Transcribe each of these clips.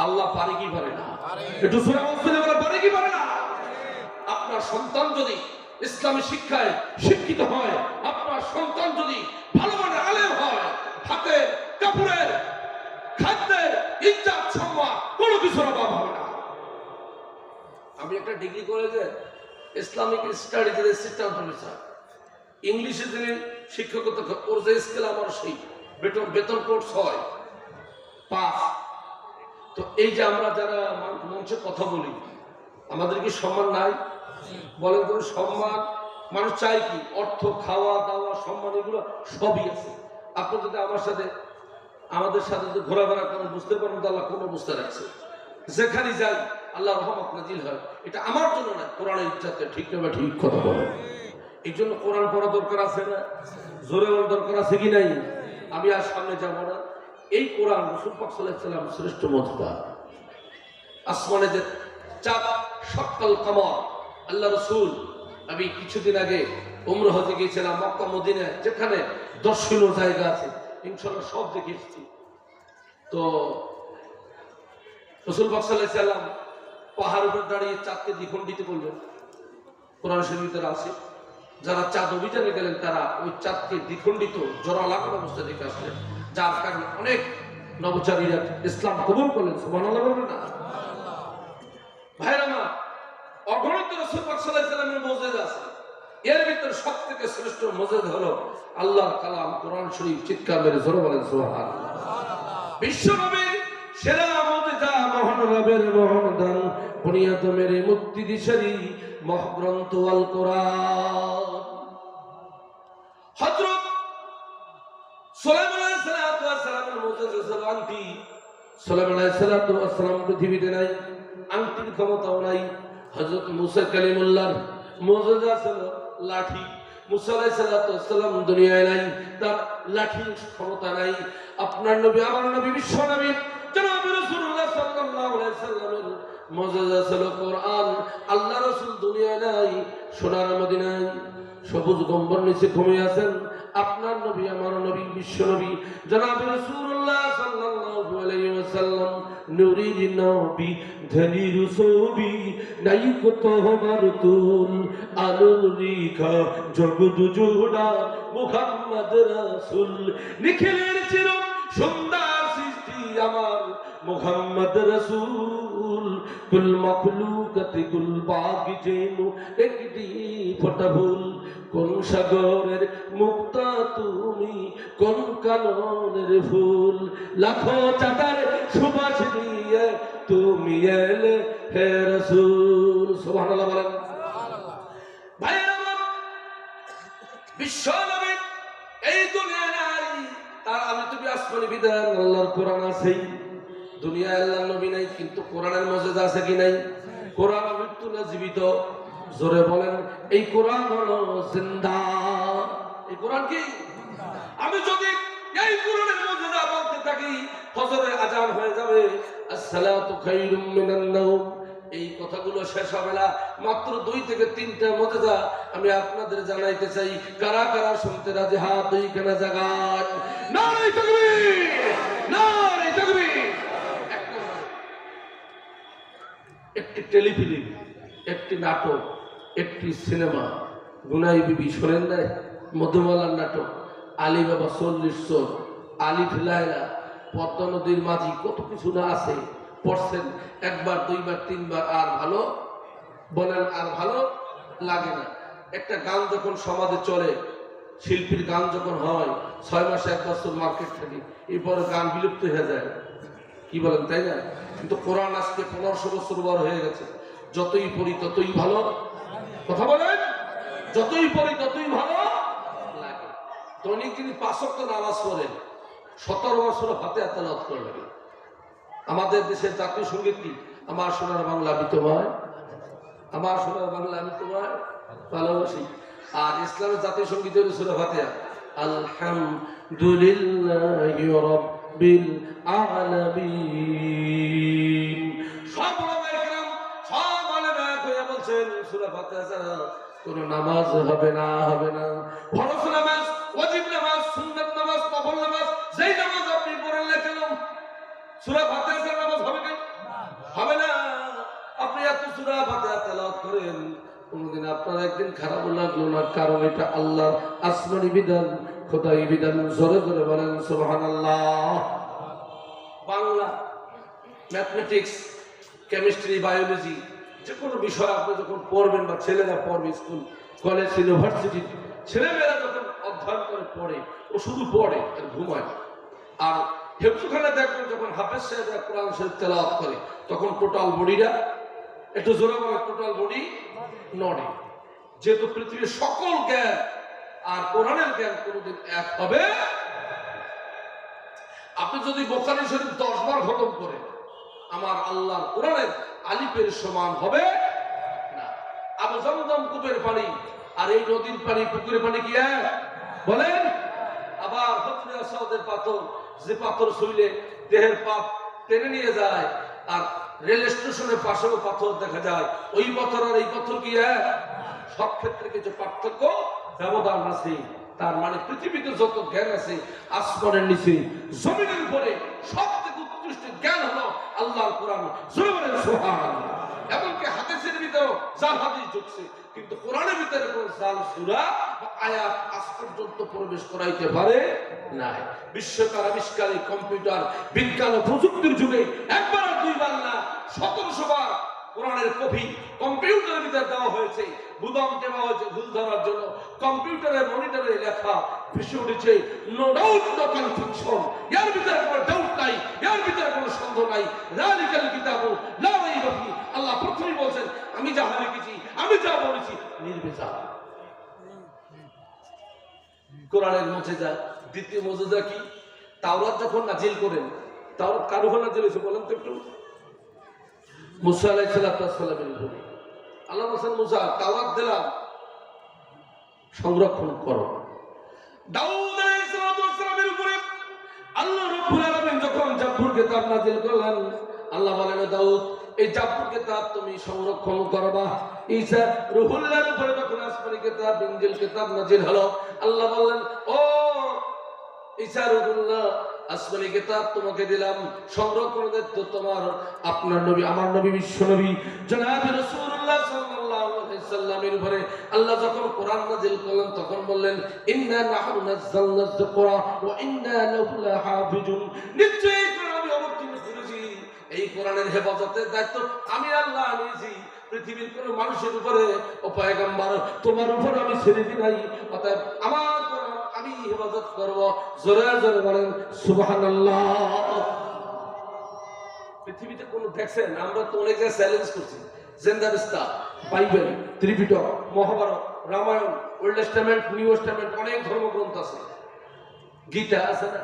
আল্লাহ পারে কি পারে না? একটু সূরা মুফাসসিলে বলে পারে কি পারে না? আপনার সন্তান যদি ইসলামী শিক্ষায় শিক্ষিত হয়, আপনার সন্তান যদি ভালো মানের আলেম হয়, হাতে কাপড়ের খাদ্যের ইজ্জত সম্মান কোনো কিছুর অভাব হবে না। আমি একটা ডিগ্রি কলেজে ইসলামিক স্টাডিজের অ্যাসিস্ট্যান্ট প্রফেসর, ইংলিশে যিনি শিক্ষকতা ওর যে স্কেল আমার সেই বেতন কোর্স হয় 5। তো এই যে আমরা যারা মঞ্চে কথা বলি, আমাদের কি সম্মান নাই? বলেন তো, সম্মান মানুষ চাই কি? অর্থ, খাওয়া দাওয়া, সম্মান, এগুলো সবই আছে। আপনি যদি আমাদের সাথে যদি ঘোরাফেরা করেন, বুঝতে পারেন তো আল্লাহ কোন অবস্থা রাখছে। যেখানে যাই আল্লাহ রহমত নাজিল হয়। এটা আমার জন্য না, কোরআনের ইজ্জতে। ঠিক না? ঠিক কথা বলেন। এই জন্য কোরআন পড়া দরকার আছে না? জোরে বলার দরকার আছে কি নাই? আমি আর সামনে যাব না। এই কোরআন রাসূল পাক সাল্লাল্লাহু আলাইহি ওয়াসাল্লাম শ্রেষ্ঠ মুজতা। আসমানে যে চাঁদ, সকাল কমর, আল্লাহ রাসূল, আমি কিছুদিন আগে উমরা হতে গিয়েছিলাম মক্কা মদিনায়, যেখানে দর্শনীয় জায়গা আছে ইনশাআল্লাহ সব দেখে এসেছি। তো রাসূল পাক সাল্লাল্লাহু আলাইহি ওয়াসাল্লাম পাহাড়ের উপর দাঁড়িয়ে চাঁদকে দ্বিখণ্ডিত করলেন। কোরআন শরীফের আছে, যারা চাঁদ অভিযানে গেলেন তারা ওই চাঁদকে দ্বিখণ্ডিত জোড়া লাগানো অবস্থা দেখে আসলেন, যার কারণে অনেক নবচারীরা ইসলাম কবুল করলেন। সুবহানাল্লাহ বলবেন না? ভাইরা আমার, অগণিত রাসূল পাক সাল্লাল্লাহু আলাইহি ওয়াসাল্লামের মুজিজা আছে। এর ভিতরে সবথেকে শ্রেষ্ঠ মুজিজা হলো আল্লাহর কালাম কোরআন শরীফ। চিৎকার মেরে জোরে বলেন সুবহানাল্লাহ। বিশ্ব নবীর সেরা মুজিজা, মহান রবের মহান দান, বুনিয়াদ মেরে মুক্তি দিশারি মহাগ্রন্থ আল কোরআন। হযরত সুলাইমান আলাইহিস সালাতু ওয়াস সালামের মুজিজা ছিল আংটি। সুলাইমান আলাইহিস সালাতু ওয়াস সালাম পৃথিবীতে নাই, আংটির ক্ষমতাও নাই। হযরত মুসা কালিমুল্লাহর মুজিজা ছিল লাঠি। মুসা আলাইহিস সালাতু ওয়াস সালাম দুনিয়ায় নাই, তার লাঠির ক্ষমতা নাই। আপনার নবী, আমার নবী, বিশ্ব নবী জনাব রাসূলুল্লাহ সাল্লাল্লাহু আলাইহি সাল্লামের মুজিজা ছিল কোরআন। আল্লাহ রাসূল দুনিয়ায় নাই, সোনার মদিনায় সবুজ গম্বর নিচে ঘুমিয়ে আছেন। আপনার নবী, আমার নবী, বিশ্ব নবী জনাব রাসূলুল্লাহ সাল্লাল্লাহু আলাইহি ওয়াসাল্লাম নূরের নবী, ধনীর ছবি নাই কত আমার তুল, আলোর রেখা জগৎ জোড়া মুহাম্মদ রাসূল, নিখিলের চির সুন্দর সৃষ্টি আমার মুহাম্মদ রাসূল, কুল মাখলুকাতে কুল বাগি যেন একটি ফোঁটা ফুল, কোন সাগরের মুক্তা তুমি, কোন কাননের ফুল, লাখো চাঁদের সুবাস নিয়ে তুমি এলে হে রাসূল। সুবহানাল্লাহ বলেন। ভাইরা আমার, বিশ্ব নবী এই দুনিয়া নাই, তার আমি তুমি আসমানি বিধান আল্লাহর কোরআন আছে। দুনিয়ায় আল্লাহর নবী নাই, কিন্তু কোরআনের মুজিজা আছে কি নাই? কোরআন মৃত্যু না জীবিত? জোরে বলেন। এই কোরআন হলো জিন্দা। এই কোরআন কি? আমি যদি এই কোরআনের মুজিজা বলতে থাকি, ফজরের আজান হয়ে যাবে, আসসালাতু খায়রুম মিনান নাওম, এই কথাগুলো শেষ হবে না। মাত্র 2 থেকে 3টা মুজিজা আমি আপনাদের জানাইতে চাই। কারা কারা শুনতে রাজি? হাত দুইখানা জাগান। নারে তাকবীর, নারে তাকবীর। একটি টেলিফিল্ম, একটি নাটক, একটি সিনেমা, গুনাই বিবি শোনেন নাই? মধুমালার নাটক, আলী বাবা 40 চোর, আলিফ লায়লা, পদ্মা নদীর মাঝি, কত কিছু না আছে। পড়ছেন একবার, 2বার, 3বার, আর ভালো বলেন, আর ভালো লাগে না। একটা গান যখন সমাজে চলে, শিল্পীর গান যখন হয়, 6 মাসে 1 বছর মার্কেট থাকে, এরপরে গান বিলুপ্ত হয়ে যায়। কি বলেন, তাই না? কিন্তু কোরআন আজকে 1500 বছর বড় হয়ে গেছে। যতই পড়ি ততই ভালো। কথা বলেন, যতই পড়ি ততই ভালো লাগে। দৈনিক যিনি 5 ওয়াক্ত নামাজ পড়েন, 17 বছর ফাতিহা তেলাওয়াত করে লাগে। আমাদের দেশের জাতীয় সঙ্গীত কি? আমার সোনার বাংলা আমি তোমায়, আমার সোনার বাংলা আমি তোমায় ভালোবাসি। আর ইসলামের জাতীয় সঙ্গীত হলো সূরা ফাতিহা, আলহামদুলিল্লাহি রাব্বিল আলামিন। সব ওলামায়ে কেরাম, সব আলেমা কইয়া বলছেন সূরা ফাতিহা ছাড়া কোনো নামাজ হবে না, হবে না। ফরজ নামাজ, ওয়াজিব নামাজ, সুন্নাত নামাজ, নফল নামাজ, যেই নামাজ আপনি পড়েন না কেন, সূরা ফাতিহা ছাড়া নামাজ হবে না। আপনি এত সূরা ফাতিহা তেলাওয়াত করেন, কোনদিন আপনার একদিন খারাপ লাগলো না, কারণ এটা আল্লাহর আসমানি বিধান, খোদাই বিধান। জোরে জোরে বলেন সুবহানাল্লাহ। বাংলা, ম্যাথমেটিক্স, কেমিস্ট্রি, বায়োলজি, যে কোনো বিষয় আপনি যখন পড়বেন বা ছেলেরা পড়বে, স্কুল কলেজ ইউনিভার্সিটি ছেলেমেয়েরা যখন অধ্যয়ন করে পড়ে, ও শুধু পড়ে আর ঘুমায়। আর হেফজখানে দেখবেন যখন হাফেজ সাহেবরা কোরআন শরীফ তেলাওয়াত করে, তখন টোটাল বডিটা, একটু জোরে বলে, টোটাল বডি নড়ে। যেহেতু পৃথিবীর সকল জ্ঞান আর কোরআনের জ্ঞান কোনোদিন এক হবে। আপনি যদি বুখারী শরীফ 10 বার খতম করেন, আমার আল্লাহর কোরআনের আলিফের সমান হবে না। আবু জমজম কূপের পানি আর এই নদীর পানি, পুকুরের পানি কি এক? বলেন। আবার হজরে আসাদের পাথর, যে পাথর ছুঁইলে দেহের পাপ টেনে নিয়ে যায়, আর রেল স্টেশনের পাশেও পাথর দেখা যায়, ওই পাথর আর এই পাথর কি এক? সব ক্ষেত্রে কিছু পার্থক্য, ব্যবধান আছে। তার মানে পৃথিবীতে যত জ্ঞান আছে, আসমানের নিচে জমিনের উপরে সব থেকে উৎকৃষ্ট জ্ঞান হলো আল্লাহর কোরআন। সুবহানাল্লাহ। এমনকি হাদিসের ভিতরেও জাল হাদিস ঢুকছে, কিন্তু কোরআনের ভিতরে কোন জাল সূরা বা আয়াত আজ পর্যন্ত প্রবেশ করাইতে পারে নাই। বিশ্বকার আবিষ্কারী কম্পিউটার বিজ্ঞান ও প্রযুক্তির যুগে একবার আর দুইবার না, 1700 বার কোরআনের কপি কম্পিউটারের ভিতরে দেওয়া হয়েছে, বুদাম দেওয়া হয়েছে ভুল ধরার জন্য। কম্পিউটারের মনিটরে লেখা ভেসে উঠেছে, নো ডাউট, নো কনফিউশন, এর ভিতরে কোনো ডাউট নাই, এর ভিতরে কোনো সন্দেহ নাই। যালিকাল কিতাবু লা রাইবা ফি। আল্লাহ প্রথমেই বলেন, আমি যা লিখেছি, আমি যা বলেছি নির্ভেজাল। কোরআনের মুজিজা। দ্বিতীয় মুজিজা কি? তাওরাত যখন নাজিল করেন, তাওরাত কার উপর নাজিল হয়েছে বলেন তো একটু? মুসা আলাইহিস সালামের উপরে। আল্লাহ বলেন, মুসা তাওরাত দিলাম, সংরক্ষণ করো। দাউদ আলাইহিস সালামের উপরে আল্লাহ রাব্বুল আলামিন যখন জাবুর কিতাব নাজিল করলেন, আল্লাহ বলেন, দাউদ এই জাবুর কিতাব তুমি সংরক্ষণ করবা। ঈসা রূহুল্লাহর উপরে যখন আসমানি কিতাব ইনজিল কিতাব নাজিল হলো, আল্লাহ বললেন, ও ঈসা রূহুল্লাহ, আসমানি কিতাব তোমাকে দিলাম, সংরক্ষণের দায়িত্ব তোমার। আপনার নবী, আমার নবী, বিশ্ব নবী জনাব রাসূলুল্লাহ সাল্লাল্লাহু আলাইহি সাল্লামের উপরে আল্লাহ যখন কোরআন নাযিল করলেন, তখন বললেন, ইন্না নাহনু নাযালনা যিকরা ওয়া ইন্না লাহু লাহাফিজুন। নিশ্চয়ই কোরআন আমি অবতীর্ণ করেছি, এই কোরআনের হেফাজতের দায়িত্ব আমি আল্লাহ নিয়েছি। পৃথিবীর কোন মানুষের উপরে, ও পয়গম্বর, তোমার উপর আমি ছেড়ে দিই নাই, অতএব আমার কোরআন আমি হেফাজত করব। জোরে জোরে বলেন সুবহানাল্লাহ। পৃথিবীতে কোন দেখছেন? আমরা তো অনেক জায়গায় চ্যালেঞ্জ করছি, Zend Avesta, Bible, Tripitaka, Mahabharata, Ramayana, old testament, new testament, অনেক ধর্মগ্রন্থ আছে। গীতা আছে না?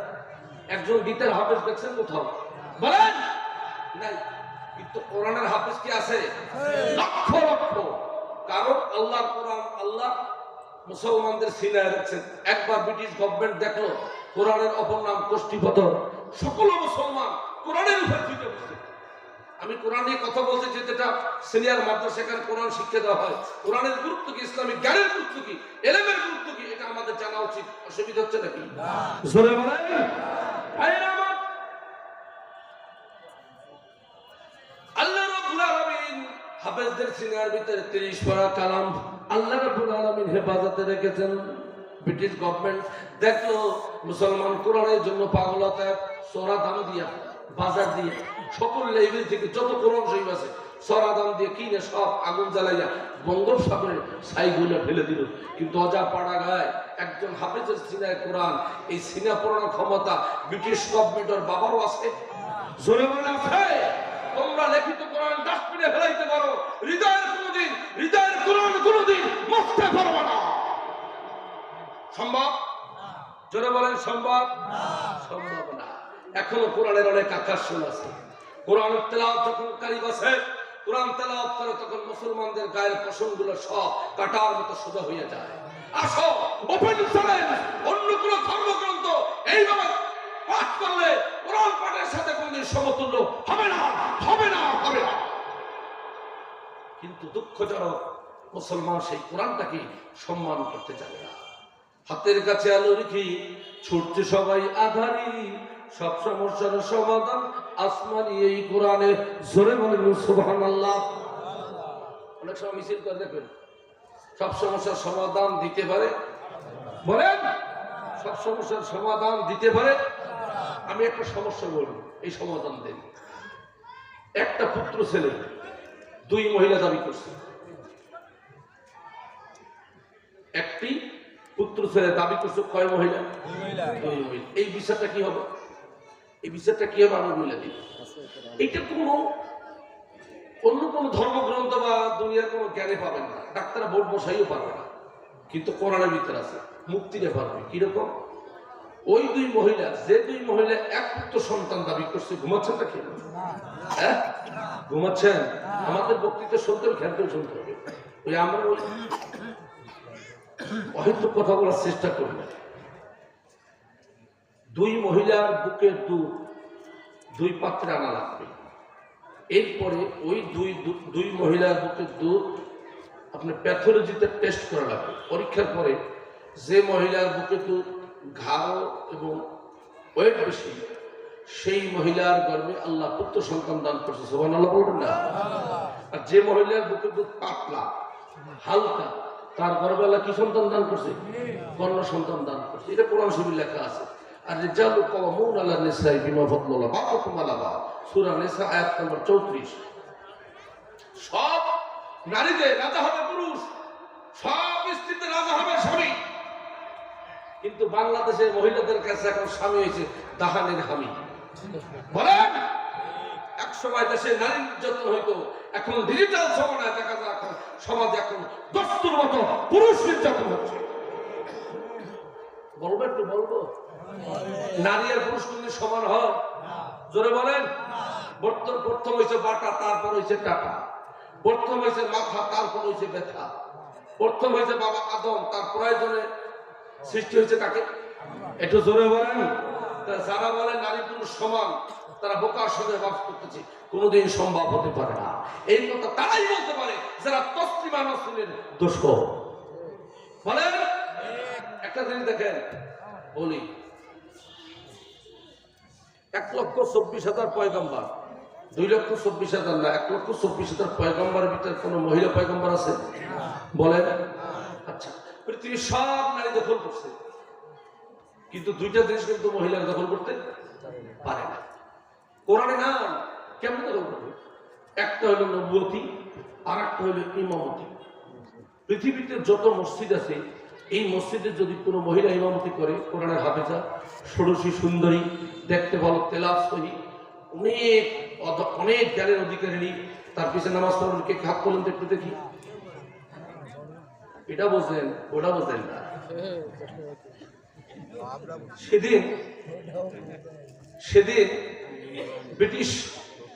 একজন গীতার হাফেজ দেখছেন কোথাও? বলেন নাই। কিন্তু কোরআনের হাফেজ কি আছে? লক্ষ লক্ষ। কারণ আল্লাহর কোরআন আল্লাহ মুসলমানদের সিনায় রাখছেন। একবার ব্রিটিশ গভর্নমেন্ট দেখলো কোরআনের অপর নাম কোষ্ঠীপতর, সকল মুসলমান কোরআনের উপর ফিরে বসে। আমি কোরআন নিয়ে কথা বলতে, যেটা সিনিয়র মাদ্রাসা, সেখানে কোরআন শিক্ষা দেওয়া হয়। কোরআনের গুরুত্ব কি, ইসলামিক জ্ঞানের গুরুত্ব কি, এলেমের গুরুত্ব কি, এটা আমাদের জানা উচিত। অসুবিধা হচ্ছে নাকি? জোরে বলেন। আল্লাহ রাব্বুল আলামিন হাফেজদের সিনার ভিতরে 30 পারা কালাম আল্লাহ রাব্বুল আলামিন হেফাজতে রেখেছেন। ব্রিটিশ গভর্নমেন্ট দেখলো মুসলমান কোরআনের জন্য পাগল, হতে সোরা দাম দিয়া, বাজার দিয়ে, সকল লেভেল থেকে যত কোরআন শরীফ আছে সোরা দাম দিয়ে কিনে সব আগুন জ্বালাইয়া বঙ্গোপসাগরে ছাইগুলো ফেলে দিল। কিন্তু অজা পাড়া গায় একজন হাফেজের সিনায় কোরআন, এই সিনা পড়ানোর ক্ষমতা ব্রিটিশ গভর্নমেন্টের বাবারও আছে। জোরে বলে আছে। তোমরা লিখিত কোরআন ডাস্টবিনে ফেলাইতে পারো, হৃদয়ের কোরআন কোনোদিন মুছতে পারবে না। সম্ভব? জোরে বলেন সম্ভব? সম্ভব না। এখনো কোরআনের অনেক আকর্ষণ আছে। কোরআন তেলাওয়াত যখন কারি বসে, কোরআন তেলাওয়াত করে, তখন মুসলমানদের গায়ের পশমগুলো সব কাটার মতো সোজা হয়ে যায়। আসো, ওপেন চ্যালেঞ্জ, অন্য কোন ধর্মগ্রন্থ এইভাবে পাঠ করলে কোরআন পাঠের সাথে কোনদিন সমতুল্য হবে না, হবে না, হবে না। কিন্তু দুঃখজনক, মুসলমান সেই কোরআনটাকে সম্মান করতে জানে না। হাতের কাছে আলো রেখে ছুটছে সবাই আধারি, সব সমস্যার সমাধান আসমানি এই কোরআনে। জোরে বলেন সুবহানাল্লাহ। অনেক সময় মিছিল করে দেখবেন সব সমস্যার সমাধান দিতে পারে, বলেন সব সমস্যার সমাধান দিতে পারে। আমি একটা সমস্যা বলবো, এই সমাধান দেন। একটা পুত্র ছেলে 2 মহিলা দাবি করছে, একটি পুত্র ছেলে দাবি করছে কয় মহিলা? 2 মহিলা। এই বিষয়টা কি হবে? এই বিষয়টা কি হবে আমি বলে দিই। এটা কোনো অন্য কোনো ধর্মগ্রন্থ বা দুনিয়ার কোনো জ্ঞানে পাবেন না, ডাক্তাররা বোর্ড বসাইও পারবে না, কিন্তু কোরআনের ভিতরে আছে, মুক্তিরে পারবে। কিরকম? ওই 2 মহিলা, যে 2 মহিলা এক পুত্র সন্তান দাবি করছে, ঘুমাচ্ছেন নাকি? হ্যাঁ ঘুমাচ্ছেন? আমাদের বক্তৃতা শুনতে খেয়াল করে শুনতে হবে। ওই আমরা ওই অহেতুক কথা বলার চেষ্টা করি না। 2 মহিলার বুকের দুধ 2 পাত্রে আনা লাগবে। এরপরে ওই 2 মহিলার বুকের দুধ আপনার প্যাথোলজিতে টেস্ট করা লাগবে। পরীক্ষার পরে যে মহিলার বুকে দুধ ঘাড় এবং ওয়েট বেশি, সেই মহিলার গর্ভে আল্লাহ পুত্র সন্তান দান করছে। সুবহানাল্লাহ বলবেন না? আর যে মহিলার বুকে দুধ পাতলা হালকা, তার গর্ভে আল্লাহ কি সন্তান দান করছে? কন্যা সন্তান দান করছে। এটা কোরআন শরীফে লেখা আছে। আর রিজালু কাওয়ামুনা আলা নিসাই বিমা ফাদলাল্লাহ বা'দুহুম আলা বা'দ, সূরা নিসা আয়াত নম্বর 34। সব নারীদের রাজা হবে পুরুষ, সব স্ত্রীতে রাজা হবে স্বামী, কিন্তু বাংলাদেশের মহিলাদের কাছে এখন স্বামী হয়েছে দাহানের হামি। বলেন, এক সময় দেশে নারী নির্যাতন হইতো, এখন ডিজিটাল সময় দেখা যায় এখন সমাজে এখন দস্তুর মতো পুরুষ নির্যাতন হচ্ছে। বলবো একটু বলবো, নারী আর পুরুষ কিন্তু সমান হয়? জোরে বলেন। প্রথম হয়েছে বাটা, তারপর হয়েছে টাকা। প্রথম হয়েছে মাথা, তারপর হয়েছে ব্যথা। প্রথম হয়েছে বাবা আদম, তার প্রয়োজনে সৃষ্টি হয়েছে কাকে? একটু জোরে বলেন। যারা বলে নারী পুরুষ সমান, তারা বোকার সাথে বাস করতেছে, কোনোদিন সম্ভব হতে পারে না। এই কথা তারাই বলতে পারে যারা তসলিমা নাসরিনের দোষর। বলেন, একটা জিনিস দেখেন বলি, 1,24,000 পয়গম্বর, 2,24,000 না, 1,24,000 পয়গম্বরের ভিতরে কোন মহিলা পয়গম্বর আছে? বলেন। আচ্ছা, পৃথিবীর সব নারী দখল করছে, কিন্তু 2টা জিনিস কিন্তু মহিলারা দখল করতে পারে না। কোরআনে না, কেমন দখল করবে? একটা হলো নবুয়তি, আর একটা হলো ইমামতি। পৃথিবীতে যত মসজিদ আছে, এই মসজিদে যদি কোনো মহিলা ইমামতি করে, কোরআনের হাফেজা, ষোড়শী সুন্দরী, দেখতে ভালো, তেলাওয়াত সহি, অনেক জ্ঞানের অধিকারিণী, তার পিছনে নামাজ পড়েন, কে হাত করলেন একটু দেখি। এটা বোঝেন, ওটা বোঝেন না। সেদিন ব্রিটিশ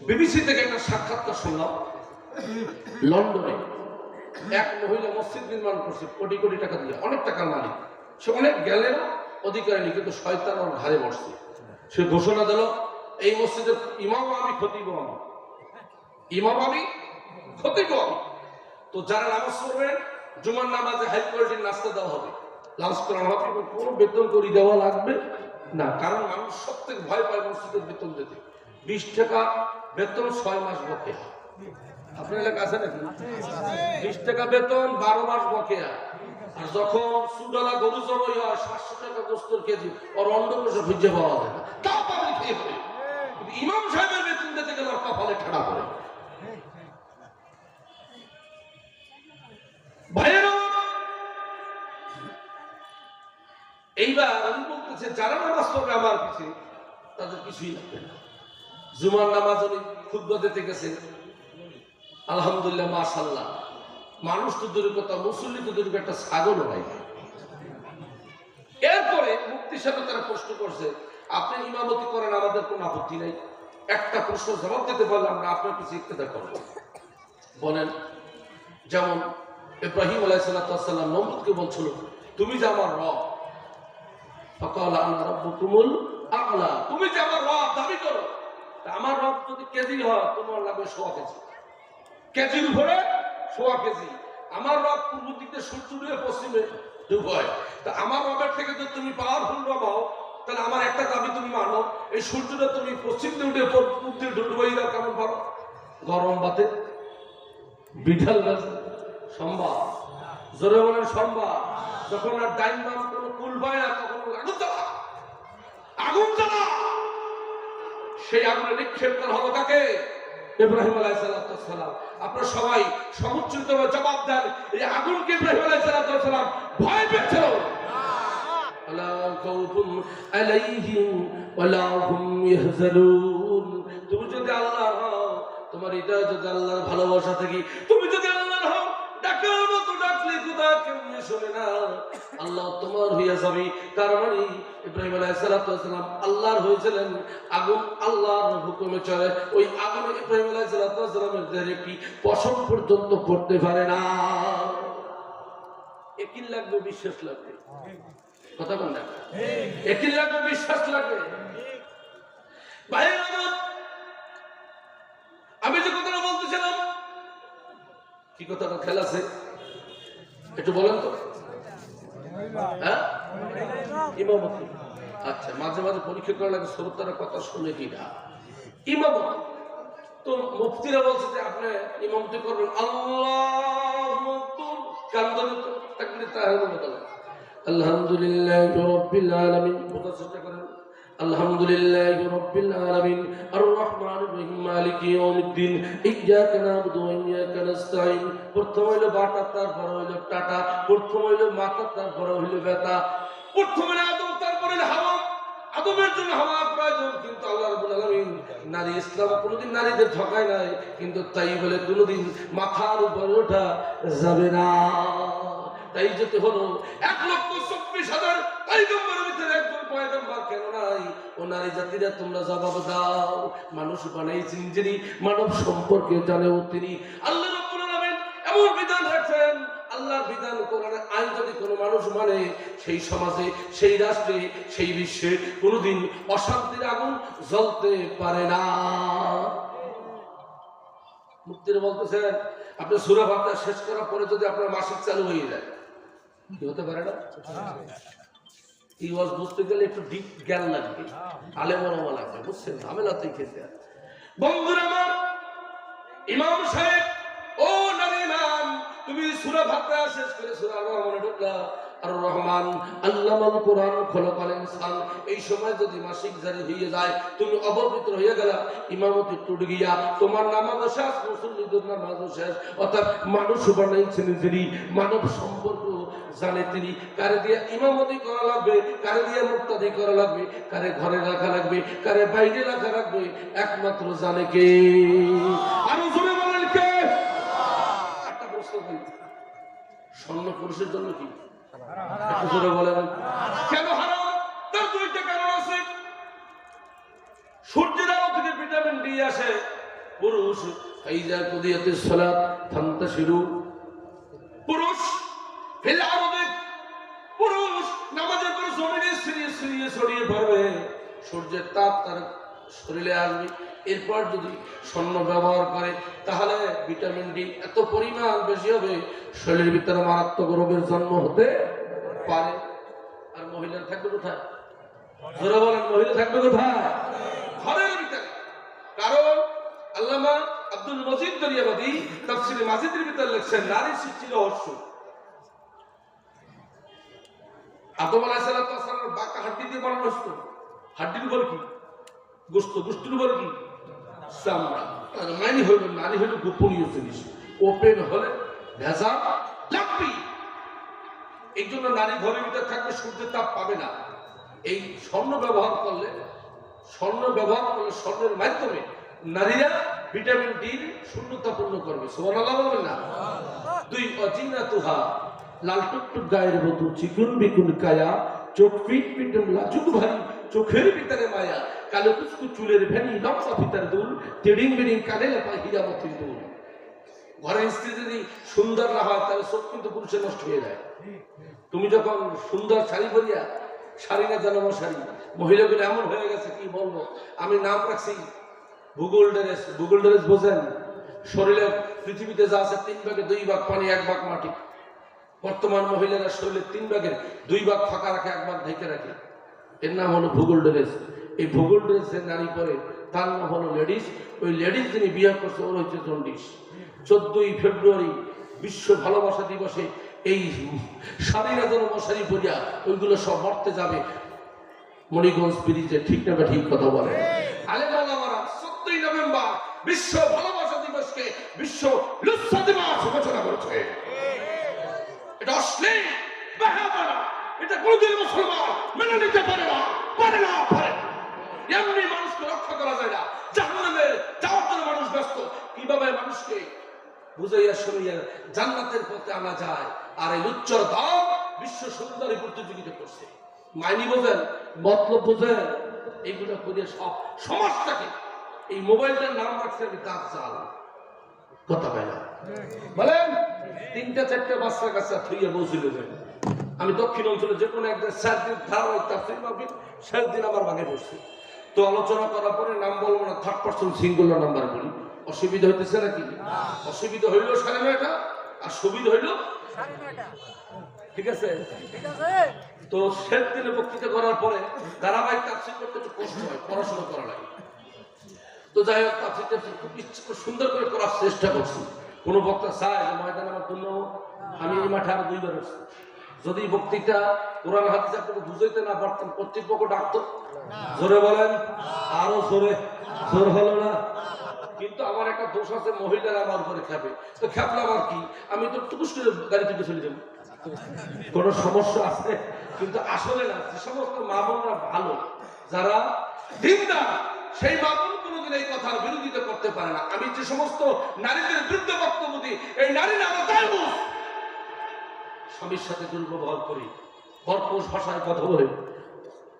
বিবিসি থেকে একটা সাক্ষাৎকার শুনলাম। লন্ডনে এক মহিলা মসজিদ নির্মাণ করছে কোটি কোটি টাকা দিয়ে, অনেক টাকার মালিক, সে অনেক জ্ঞানের অধিকারিণী, কিন্তু শয়তান ওর ঘাড়ে বসছে। সে ঘোষণা দিল, এই মসজিদের ইমাম আমি, খতিব আমি, ইমাম আমি, খতিব আমি। তো যারা নামাজ পড়বেন, জুমার নামাজে হাই কোয়ালিটির নাস্তা দেওয়া হবে, লাঞ্চ করানো হবে, এবং কোনো বেতন করি দেওয়া লাগবে না। কারণ মানুষ সব থেকে ভয় পায় মসজিদের বেতন দিতে। 20 টাকা বেতন, 6 মাস বকেয়া। আপনার এলাকা আছে নাকি? 20 টাকা বেতন, 12 মাস বকেয়া। আর যখন সুডালা গরু জবাই হয়, 700 টাকা গোস্তের কেজি, ওর অন্ডকোষে খুঁজে পাওয়া যায় না, তা পাবলিক খেয়ে ফেলে। কিন্তু ইমাম সাহেবের বেতন দিতে গেলে ওর কপালে ঠাড়া পড়ে। ভাইয়েরা, এইবার আমি বলতেছে, যারা নামাজ পড়বে আমার পিছে, তাদের কিছুই লাগবে না। জুমার নামাজ উনি খুতবা দিতে গেছেন, আলহামদুলিল্লাহ, মাশাআল্লাহ, মানুষ তো দূরের কথা, মুসল্লি তো দূরের, একটা ছাগলও নাই। এরপরে মুফতির সাথে তারা প্রশ্ন করছে, আপনি ইমামতি করেন, আমাদের কোনো আপত্তি নাই, একটা প্রশ্ন জবাব দিতে পারলে আমরা আপনার পিছিয়ে ইক্তেদা করব। বলেন, যেমন ইব্রাহিম আলাইহিস সালাম নমরুদকে বলছিল, তুমি যে আমার রব, ফাকালা আনা রাব্বুকুমুল আ'লা, তুমি যে আমার রব দাবি করো, আমার রব যদি কেজি হয়, তোমার লাগবে 100 কেজি, কেজির উপরে 100 কেজি। আমার রব পূর্ব দিকে সূর্য উঠে পশ্চিমে ডুবায়, তা আমার রবের থেকে যদি তুমি পাওয়ারফুল রব হও, তাহলে আমার একটা দাবি তুমি মানো, এই সূর্যটা তুমি পশ্চিম দিয়ে উঠে পূর্ব দিয়ে ডুবাই দাও, কেমন পারো? গরম বাতে বিঠাল গাছ সম্ভব? জোরে বলেন সম্ভব? যখন আর ডাইন বাম কোনো কুল পায় না তখন আগুন জ্বালা, আগুন জ্বালা। সেই আগুনে নিক্ষেপ করা হলো কাকে? ইব্রাহিম আলাইহিস সালাম। আপনারা সবাই সমুচ্চিতভাবে জবাব দেন, এই আগুনকে ইব্রাহিম আলাইহিস সালাম ভয় পেয়েছিল। আলা খাউফুন আলাইহিম ওয়ালা হুম ইয়াহজানুন। তুমি যদি আল্লাহ হও, তোমার হৃদয়ে যদি আল্লাহর ভালোবাসা থাকে, তুমি যদি আল্লাহর হও, ডাকার মতো ডাকলে খোদা কেমনে শোনে না, আল্লাহ তোমার হইয়া যাবে। তার মানে ইব্রাহিম আলাইহিস সালাম আল্লাহর হয়েছিলেন। আগুন আল্লাহর হুকুমে চলে। ওই আগুনে ইব্রাহিম আলাইহিস সালামের দেহের একটি পশম পর্যন্ত পড়তে পারে না। একই লাগবে, বিশ্বাস লাগবে, কথা বল না, একই লাগবে, বিশ্বাস লাগবে। ভাইয়ের আমার, আমি যে কথাটা বলতেছিলাম, কি কথাটা খেয়াল আছে একটু বলেন তো? হ্যাঁ, ইমামতি। আচ্ছা, মাঝে মাঝে পরীক্ষা করা লাগে শ্রোতারা কথা শুনে কিনা। ইমামতি তো মুফতিরা বলছে যে আপনি ইমামতি করবেন আল্লাহু আকবার, কান ধরে তো তাকবীর তাহমিদ বলেন আলহামদুলিল্লাহি রাব্বিল আলামিন, বোঝার চেষ্টা করেন। আলহামদুলিল্লাহি রাব্বিল আলামিন আর রহমানির রহিম মালিকি ইয়াউমিদ্দিন ইয়্যাকা না'বুদু ওয়া ইয়্যাকা নাস্তাঈন। প্রথম হইলো বাটা, তারপর হইলো টাটা, প্রথম হইলো মাথা, তারপর হইলো ব্যথা, প্রথম হইলো আদম, তারপরে হাওয়া। আদমের জন্য হাওয়া প্রয়োজন, কিন্তু আল্লাহ রাব্বুল আলামিন নারী, ইসলাম কোনোদিন নারীদের ঠকায় নাই, কিন্তু তাই বলে কোনোদিন মাথার উপরে ওঠা যাবে না। তাই যেতে হলো 1,24,000 পয়গম্বরের ভিতরে একজন পয়গম্বর কেন নাই? ও নারী জাতিরা তোমরা জবাব দাও। মানুষ বানাইছেন যিনি, মানব সম্পর্কে জানেও তিনি। আল্লাহ রাব্বুল আলামিন এমন বিধান রাখছেন, আল্লাহর বিধান কোরআনের আইন যদি কোনো মানুষ মানে, সেই সমাজে, সেই রাষ্ট্রে, সেই বিশ্বে কোনোদিন অশান্তির আগুন জ্বলতে পারে না। মুক্তির বলতেছেন আপনি সূরা ফাতিহা শেষ করার পরে যদি আপনার মাসিক চালু হয়ে যায়, কি হতে পারে না? এই ওয়াজ বুঝতে গেলে একটু ডিপ জ্ঞান লাগবে, আলেমওয়ালা লাগবে, বুঝছেন? ঝামেলাতেই খেতে হয়। বন্ধুরা আমার, ইমাম সাহেব, ও নবী ইমাম, তুমি সূরা ফাতিহা শেষ করে সূরা আর-রহমানে ঢুকলা। আর রহমান আল্লামাল কোরআন খলাকাল ইনসান। এই সময় যদি মাসিক জারি হয়ে যায়, তুমি অপবিত্র হয়ে গেলা, ইমামতি টুট গিয়া, তোমার নামাজও শেষ, মুসল্লিদের নামাজও শেষ। অর্থাৎ মানুষ বানাইছেন যিনি, মানব সম্পর্ক জানে তিনি। কারে দিয়ে ইমামতি করা লাগবে, কারে দিয়ে মুক্তাদি করা লাগবে, কারে ঘরে রাখা লাগবে, কারে বাইরে রাখা লাগবে, একমাত্র জানে কে? আরো জোরে বলেন কে? একটা প্রশ্ন করি, স্বর্ণ পুরুষের জন্য কি? একটু জোরে বলেন কেন হারাম? তার দুইটা কারণ আছে। সূর্যের আলো থেকে ভিটামিন ডি আসে। পুরুষ ফাইজা কুদিয়াতিস সালাত ফান্তাশিরু, পুরুষ ফিল আরদি, পুরুষ নামাজের পর জমিনে ছড়িয়ে পড়বে, সূর্যের তাপ তার শরীরে আসবে। এরপর যদি স্বর্ণ ব্যবহার করে, তাহলে ভিটামিন ডি এত পরিমাণ বেশি হবে, শরীরের ভিতরে মারাত্মক রোগের জন্ম হতে পারে। আর মহিলার থাকবে কোথায়? জোরে বলেন, মহিলা থাকবে কোথায়? ঘরের ভিতরে। কারণ আল্লামা আব্দুল মজিদ দরিয়াবাদী তাফসীরে মাজিদের ভিতরে লিখছেন, নারী সৃষ্টির রহস্য। আদম আলাইহিস সালামের বাঁকা হাড্ডি দিয়ে বানানো হতো। হাড্ডির উপর কি? গোশত, গোশতের উপর কি? চামড়া। মানে হইল নারী হইল গোপনীয় জিনিস, ওপেন হলে ভেজা লাগবে। এই জন্য নারী ঘরের ভিতরে থাকবে, সূর্যের তাপ পাবে না। এই স্বর্ণ ব্যবহার করলে, স্বর্ণের মাধ্যমে নারীরা ভিটামিন ডির শূন্যতা পূর্ণ করবে। সুবহানাল্লাহ বলবেন না? দুই, অজিনাতুহা, লাল টুকটুক গায়ের মতো চিকুন বিকুন কায়া, চোখ পিট পিটম লাজুক ভারী, চোখের ভিতরে মায়া, কালো কুচকু চুলের ভেনি, লম্বা ভিতরে দুল, টেডিং বেডিং কানে লেপা হীরামতির দুল। ঘরের স্ত্রী যদি সুন্দর না হয়, তাহলে চোখ কিন্তু পুরুষের নষ্ট হয়ে যায়। তুমি যখন সুন্দর শাড়ি পরিয়া, শাড়ি না জানাবো শাড়ি, মহিলাগুলো এমন হয়ে গেছে কি বলবো। আমি নাম রাখছি ভূগোল ড্রেস। ভূগোল ড্রেস বোঝেন? শরীরে পৃথিবীতে যা আছে 3 ভাগে 2 ভাগ পানি, 1 ভাগ মাটি। বর্তমান মহিলারা শরীরের 3 ভাগের 2 ভাগ ফাঁকা রাখে, 1 ভাগ ঢেকে রাখে। এর নাম হলো ভূগোল ড্রেস। এই ভূগোল ড্রেসে নারী পরে, তার নাম হলো লেডিস। ওই লেডিস যিনি বিয়ে করছে, ওর হচ্ছে জন্ডিস। 14ই ফেব্রুয়ারি বিশ্ব ভালোবাসা দিবসে এই স্বাধীনতা যেন মশারি পড়িয়া ওইগুলো সব মরতে যাবে মণিগঞ্জ ব্রিজে, ঠিক না ঠিক কথা বলে আলেম ওলামারা 14ই নভেম্বর বিশ্ব ভালোবাসা দিবসকে বিশ্ব লুচ্ছা দিবস ঘোষণা করেছে। এটা অশ্লীল বেহায়াপনা, এটা কোনদিন মুসলমান মেনে নিতে পারে না, পারে না, পারে না। এমনি মানুষকে রক্ষা করা যায় না, জাহান্নামে যাওয়ার জন্য মানুষ ব্যস্ত। কিভাবে মানুষকে বুঝাইয়া শুনিয়া জান্নাতের পথে আনা যায়? আর এই লুচ্চার দল বিশ্ব সুন্দরী প্রতিযোগিতা করছে। মাইনি বোঝেন, মতলব বোঝেন, এইগুলো করে সব সমাজটাকে এই মোবাইলটার নাম রাখছে আমি দাঁত জাল কথা পাই না বলেন। 3টা 4টা বাচ্চা কাচ্চা থইয়া বসিল। আমি দক্ষিণ অঞ্চলে যে কোনো একদিন 4 দিন ধারাবাহিক তাফসীর মাহফিল, 7 দিন আমার ভাগে বসছি। তো আলোচনা করার পরে নাম বলবো না, 3rd পারসন সিঙ্গুলার নাম্বার বলি। অসুবিধা হইতেছে নাকি? অসুবিধা হইল 9:30 আর সুবিধা হইল 9:30। ঠিক আছে, ঠিক আছে। তো 7 দিনে বক্তৃতা করার পরে ধারাবাহিক তাফসীর করতে একটু কষ্ট হয়, পড়াশোনা করা লাগে। তো যাই হোক, তাফসীরটা খুব ইচ্ছে সুন্দর করে করার চেষ্টা করছি। কোনো বক্তা চায় যে ময়দানে আমার পূর্ণ, আমি এই মাঠে আরো 2বার আসছি। যদি বক্তৃতা কোরআন হাদিস আপনাকে বুঝাইতে না পারতাম, কর্তৃপক্ষ ডাকতো। জোরে বলেন, আরো জোরে। জোর হলো না? কিন্তু আমার একটা দোষ আছে, মহিলারা আমার উপরে খাবে। তো খাবলাম আর কি, আমি তো টুকুস করে গাড়ি থেকে চলে যাবো। কোন সমস্যা আছে? কিন্তু আসলে না, যে সমস্ত মা বোনরা ভালো, যারা দিনদার, সেই মা বোন কোনোদিন এই কথার বিরোধিতা করতে পারে না। আমি যে সমস্ত নারীদের বিরুদ্ধে বক্তব্য দিই, এই নারীরা আমার দায়বদ্ধ। স্বামীর সাথে দুর্ব্যবহার করি, কর্কশ ভাষায় কথা বলে,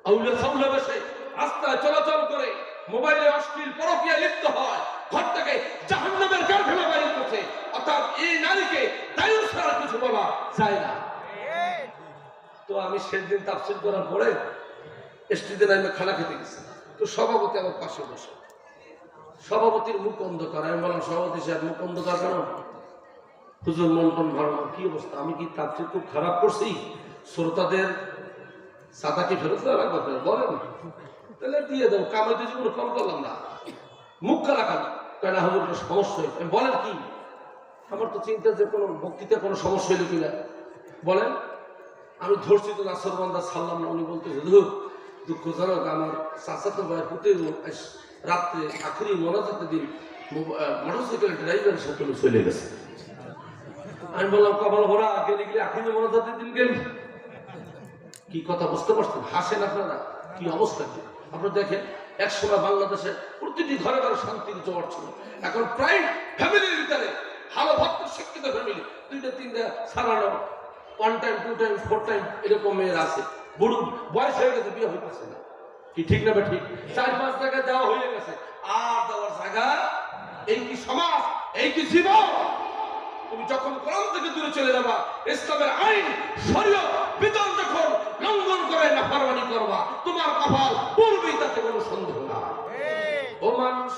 আউলে সাউলে বসে রাস্তায় চলাচল করে, মোবাইলে অশ্লীল পরকীয়ায় লিপ্ত হয়, ঘর থেকে জাহান্নামের কারখানা বাইরে করছে। অর্থাৎ এই নারীকে দায়ী ছাড়া কিছু বলা যায় না। তো আমি সেদিন তাফসীর করার পরে স্টেজে নামে খানা খেতে গেছি। তো সভাপতি আমার পাশে বসে, সভাপতির মুখ অন্ধকার। আমি বললাম, সভাপতি সাহেব মুখ অন্ধকার কেন? হুজুর মন টন ভালো না। কি অবস্থা? আমি কি তাফসীর খুব খারাপ করছি? শ্রোতাদের সাদা কি ফেরত দেওয়া লাগবে? বলেন, তাহলে দিয়ে দেবো, কামাইতে জীবনে কম করলাম না। মুখ খারাপ কেন? হুজুর কোনো সমস্যা হয়েছে। বলেন কি? আমার তো চিন্তা যে কোনো বক্তৃতা কোনো সমস্যা হইল কিনা। বলেন। আমি ধরছি তো নাসর বান্দা ছাড়লাম না। উনি বলতে, হুজুর দুঃখজনক, আমার চাচাতো ভাই পুতির রাত্রে আখেরি মোনাজাতের দিন মোটরসাইকেল ড্রাইভারের সাথে চলে গেছে। আমি বললাম, কপাল ভরা, গেলে গেলে আখেরি মোনাজাতের দিন গেলি। কি কথা বুঝতে পারছেন? হাসেন আপনারা। কি অবস্থা কি আপনারা দেখেন। একসময় বাংলাদেশের প্রতিটি ঘরে ঘরে শান্তির জোয়ার ছিল। এখন প্রায় ফ্যামিলির ভিতরে ভালো ভক্ত শিক্ষিত ফ্যামিলি 2টা 3টা সারানো 1 টাইম 2 টাইম 4 টাইম এরকম মেয়ের আছে। বুড়ো বয়স হয়ে গেছে, বিয়ে হইতেছে না। কি ঠিক না? ঠিক। 4-5 জায়গায় দেওয়া হয়ে গেছে, আর দেওয়ার জায়গা। এই কি সমাজ? এই কি জীবন? তুমি যখন কোরআন থেকে দূরে চলে যাবা, ইসলামের আইন শরীয়ত বিধান যখন লঙ্ঘন করে নাফরমানি করবা, তোমার কপাল পূর্বেই, তাতে কোনো সন্দেহ নাই। ও মানুষ,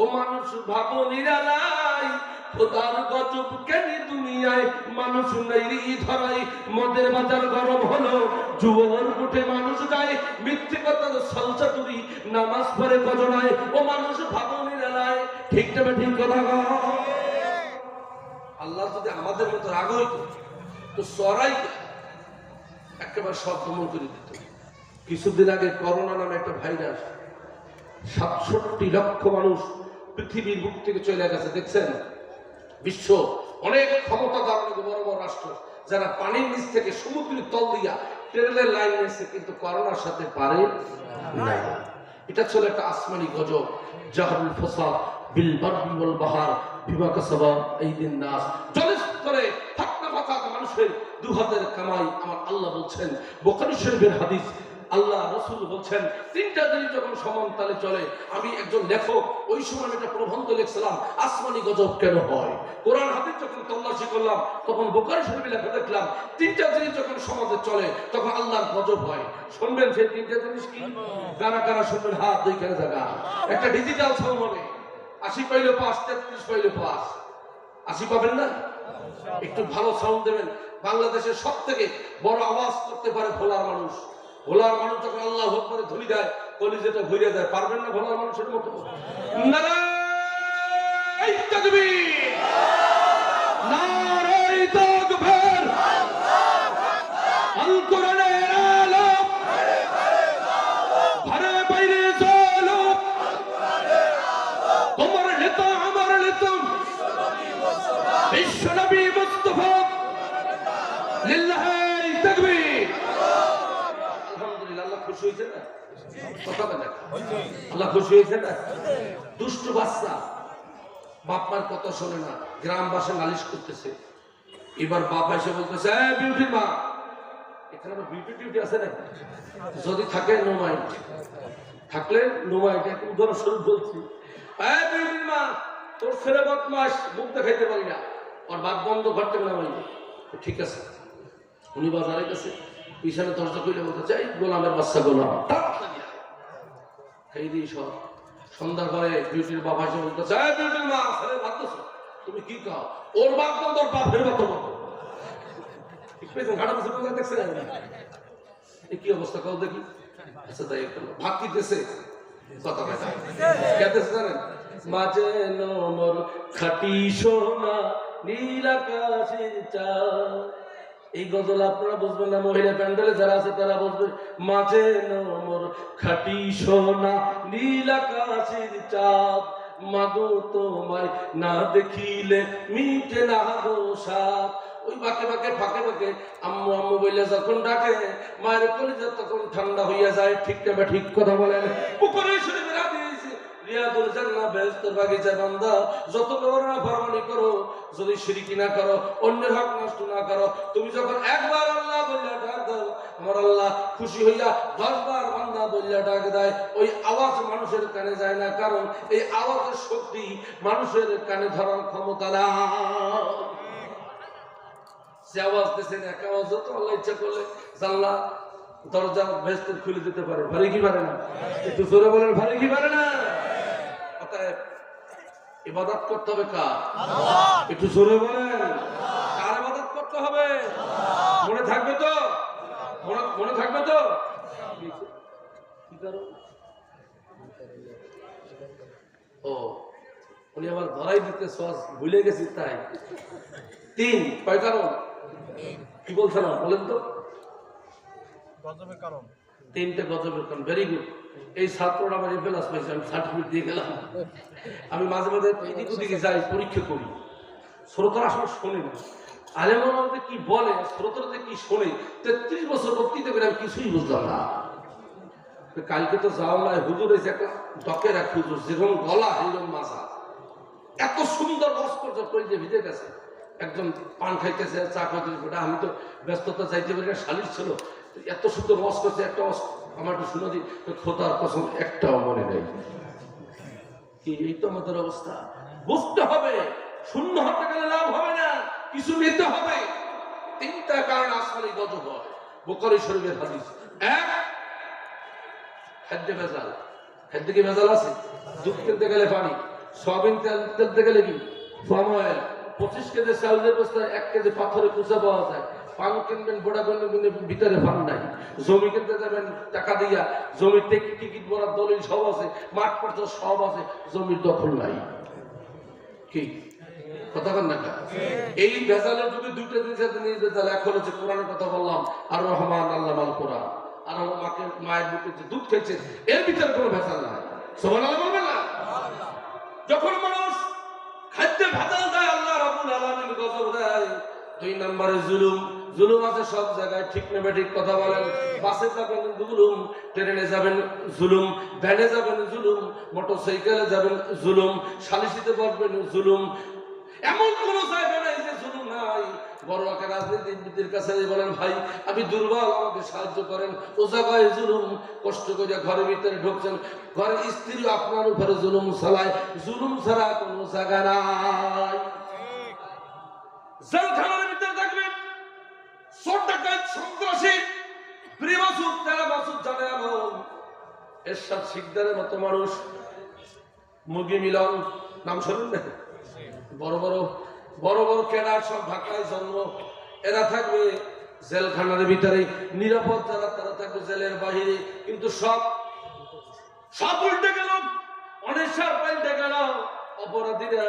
ও মানুষ, ভাবো নিরালাই, খোদার গজব কেন দুনিয়ায়? মানুষ নেই ধরাই, মদের বাজার গরম হলো, জুয়ার উঠে মানুষ যায়, মিথ্যে কথার সলচাতুরি, নামাজ পড়ে গজনায়। ও মানুষ, ভাবো নিরালাই। ঠিক না? ঠিক কথা। আল্লাহ যদি আমাদের মতো রাগ হইত, তো সরাই একেবারে সব দমন করে দিত। কিছুদিন আগে করোনা নামে একটা ভাইরাস, 67 লক্ষ মানুষ পৃথিবীর বুক থেকে চলে গেছে। দেখছেন? বিশ্ব অনেক ক্ষমতাধর বড় বড় রাষ্ট্র, যারা পানির নিচ থেকে সমুদ্রের তল দিয়া ট্রেনের লাইন নিয়েছে, কিন্তু করোনার সাথে পারে না। এটা ছিল একটা আসমানি গজব। জাহরুল ফাসাদ বিল বাররি ওয়াল বাহার বিমা কাসাবাত আইদিন নাস। জলস্তরে ফাতনা ফাসাদ, মানুষের 2 হাতের কামাই। আমার আল্লাহ বলছেন, বুখারী শরীফের হাদিস, আল্লাহ রাসূল বলছেন, 3টা জিনিস যখন সমান তালে চলে। আমি একজন লেখক, ওই সময় একটা প্রবন্ধ লিখছিলাম, আসমানি গজব কেন হয়। কোরআন হাদিস যখন তল্লাশি করলাম, তখন বুখারী শরীফে লেখা দেখলাম, 3টা জিনিস যখন সমাজে চলে, তখন আল্লাহর গজব হয়। শুনবেন সেই 3টা জিনিস কি? কারা কারা শুনবেন? হাত দুইখানে জায়গা। একটা ডিজিটাল সাউন্ড হবে, 80 পাইলে পাস, 33 পাইলে পাস। 80 পাবেন না? একটু ভালো সাউন্ড দেবেন। বাংলাদেশের সব থেকে বড় আওয়াজ করতে পারে ভোলার মানুষ। ভোলার মানুষ যখন আল্লাহু আকবার ধ্বনি দেয়, কলিজাটা ভরে যায়। পারবেন না ভোলার মানুষের মতো? নারায়ে তাকবীর, নারায়ে হয়েছে না? কথা বলে আল্লাহ খুশি হয়েছে না? দুষ্ট বাচ্চা বাপ মার কথা শোনে না, গ্রামবাসী নালিশ করতেছে। এবার বাপ এসে বলতেছে, বিউটির মা, এখানে আমার বিউটি টিউটি আছে না? যদি থাকে নো মাইন্ড, থাকলে নো মাইন্ড। একটা উদাহরণস্বরূপ বলছি, বিউটির মা, তোর ছেলে বদমাস, মুখ দেখাইতে পারি না, ওর বাদ বন্ধ করতে গেলাম। ঠিক আছে। উনি বাজারে গেছে, পিছনে দরজা খুলে বলতে চাই, গোলামের বাচ্চা গোলাম খাই দিই সব। সন্ধ্যার পরে বিউটির বাবা এসে বলতে চাই, বিউটির মা, ছেলে ভাবতেছ তুমি কি কাও? ওর বাপ বন্ধ, ওর বাপ ফের বাপ বন্ধ। কি অবস্থা কাউ দেখি? আচ্ছা তাই ভাগ কিতেছে কথা জানেন, মাঝে নমর খাটি সোনা নীল আকাশের চাঁদ। এই গজল আপনারা বুঝবেন না, মহিলা প্যান্ডেলে যারা আছে তারা বুঝবে। মাঝে নমর খাটি সোনা নীল আকাশের চাঁদ, মাগো তোমায় না দেখিলে মিটে না গো সাথ। ওই বাঁকে বাঁকে ফাঁকে ফাঁকে আম্মু আম্মু বললে যখন ডাকে, মায়ের কলিজা তখন ঠান্ডা হইয়া যায়। ঠিক না ঠিক কথা বলেন? পুকুরের শরীফের হাদিস, রিয়াদুল জান্নাহ বেহেশতের বাগিচা বান্দা, যত বড় ফরমানি করো, যদি শিরকি না করো, অন্যের হক নষ্ট না করো, তুমি যখন একবার আল্লাহ বললে ডাক দাও, আমার আল্লাহ খুশি হইয়া 10 বার বান্দা বললে ডাক দেয়। ওই আওয়াজ মানুষের কানে যায় না, কারণ এই আওয়াজের শক্তি মানুষের কানে ধরার ক্ষমতা না। যে আওয়াজ দিচ্ছেন এক আওয়াজ, তো আল্লাহ ইচ্ছা করলে জানলা দরজা বেহেশতের খুলে দিতে পারে। ভারী কি পারে না? একটু জোরে বলেন, ভারী কি পারে না? অতএব ইবাদত করতে হবে কার? আল্লাহ। একটু জোরে বলেন, কার ইবাদত করতে হবে? মনে থাকবে তো? মনে থাকবে তো? কি করো? ও উনি আবার ধরাই দিতে সস ভুলে গেছি তাই। 3 কয় কারণ? কি বলছিলাম বলেন তো? গজবের কারণ। 3টে গজবের কারণ। Very good. এই ছাত্রটা আমার এফএলএস পাইছে, আমি সার্টিফিকেট দিয়ে গেলাম। আমি মাঝে মাঝে এদিক ওদিকে যাই, পরীক্ষা করি। শ্রোতারা আসলে শোনে না, আলেমরা কি বলে, শ্রোতারা কি শোনে। 33 বছর বক্তৃতা করে আমি কিছুই বুঝলাম না। কালকে তো যাও না, হুজুর এসে একটা ডকের এক হুজুর, যেরকম গলা সেরকম মাথা, এত সুন্দর ভাস্কর্য করে যে ভিজে গেছে। একজন পান খাইতেছে, চা খাইতেছে, আমি তো ব্যস্ততা চাইতে পারি না, শালিশ ছিল, এত সুন্দর ওয়াজ করছে। একটা ওয়াজ আমার একটু শুনে দিই, খোদার কসম একটাও মনে নেই। কি এই তো আমাদের অবস্থা। বুঝতে হবে, শূন্য হতে গেলে লাভ হবে না, কিছু নিতে হবে। 3টা কারণ আসমানি গজব হয়। বুখারী শরীফের হাদিস। 1, খাদ্য ভেজাল। খাদ্য কি ভেজাল আছে? দুধ কিনতে গেলে পানি, সয়াবিন তেল কিনতে গেলে কি পাম অয়েল, 25 কেজি চাউলের বস্তায় 1 কেজি পাথরে কুচা পাওয়া যায়। পান কিনবেন, বোড়া কিনবেন, ভিতরে পান নাই। জমি কিনতে যাবেন টাকা দিয়া, জমির টিকিট বরাদ দলিল সব আছে, মাঠ পর্যন্ত সব আছে, জমির দখল নাই। কি কথা বল না? এই ভেজালের যুগে 2টা জিনিসের ভেজাল। এক হলো যে কোরআনের কথা বললাম, আর রহমান আল্লাহ মাল কোরআন, আর আমার মায়ের বুকে যে দুধ খেয়েছে, এর ভিতরে কোনো ভেজাল নাই। সুবহানাল্লাহ বলবেন না? যখন মানুষ খাদ্যে ভেজাল দেয়, আল্লাহ রাব্বুল আলামিন গজব দেয়। 2 নম্বরে জুলুম। জুলুম আছে সব জায়গায়, ঠিক না ঠিক কথা বলেন? বাসে যাবেন জুলুম, ট্রেনে যাবেন জুলুম, ভ্যানে যাবেন জুলুম, মোটরসাইকেলে যাবেন জুলুম, সালিশিতে বসবেন জুলুম। এমন কোন জায়গা নাই যে জুলুম নাই। বড় একটা রাজনীতিবিদদের কাছে বলেন, ভাই আমি দুর্বল, আমাকে সাহায্য করেন। ও জায়গায় জুলুম। কষ্ট করে ঘরের ভিতরে ঢুকছেন, ঘরের স্ত্রী আপনার উপরে জুলুম চালায়। জুলুম ছাড়া কোনো জায়গা নাই। জেলখানার ভিতরে থাকবেন চোর ডাকাত সন্ত্রাসী, প্রিমাসুদ তেরা মাসুদ জানে এমন এরশাদ শিকদারের মতো মানুষ, মুরগি মিলন নাম শোনেন না? বড় বড় বড় বড় ক্যাডার সব ঢাকায় জন্ম। এরা থাকবে জেলখানার ভিতরে, নিরাপদ যারা তারা থাকবে জেলের বাহিরে। কিন্তু সব উল্টে গেল, অনেশার পাল্টে গেল। অপরাধীরা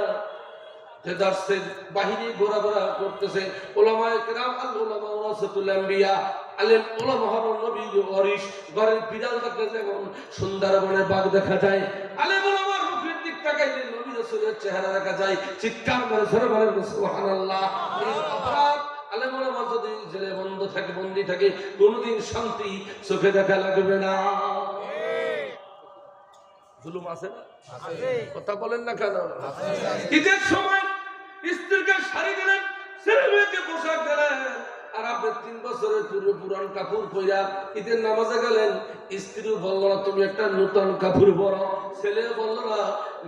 বাহিনী ঘোরাঘোরা করতেছে। ওলামায়ে কেরাম, আল উলামা ওয়ারাসাতুল আম্বিয়া, আলেম ওলামা হলেন নবীর ওয়ারিস। ঘরের বিড়াল দেখলে যেমন সুন্দরবনে বাঘ দেখা যায়, আলেম ওলামার মুখের দিক তাকাইলে নবী রাসূলের চেহারা দেখা যায়। চিৎকার করে ধরে বলেন সুবহানাল্লাহ। এই অপরাধ আলেমরা যদি জেলে বন্ধ থাকে, বন্দী থাকে, কোনোদিন শান্তি চোখে দেখা লাগবে না। জুলুম আছে না? কথা বলেন না কেন? ঈদের সময় স্ত্রীকে শাড়ি দিলেন, ছেলে মেয়েকে পোশাক দিলেন, আর আপনি 3 বছরের পূর্বে পুরান কাপড় পইরা ঈদের নামাজে গেলেন। স্ত্রীও বলল না তুমি একটা নতুন কাপড় পরো, ছেলেও বলল না,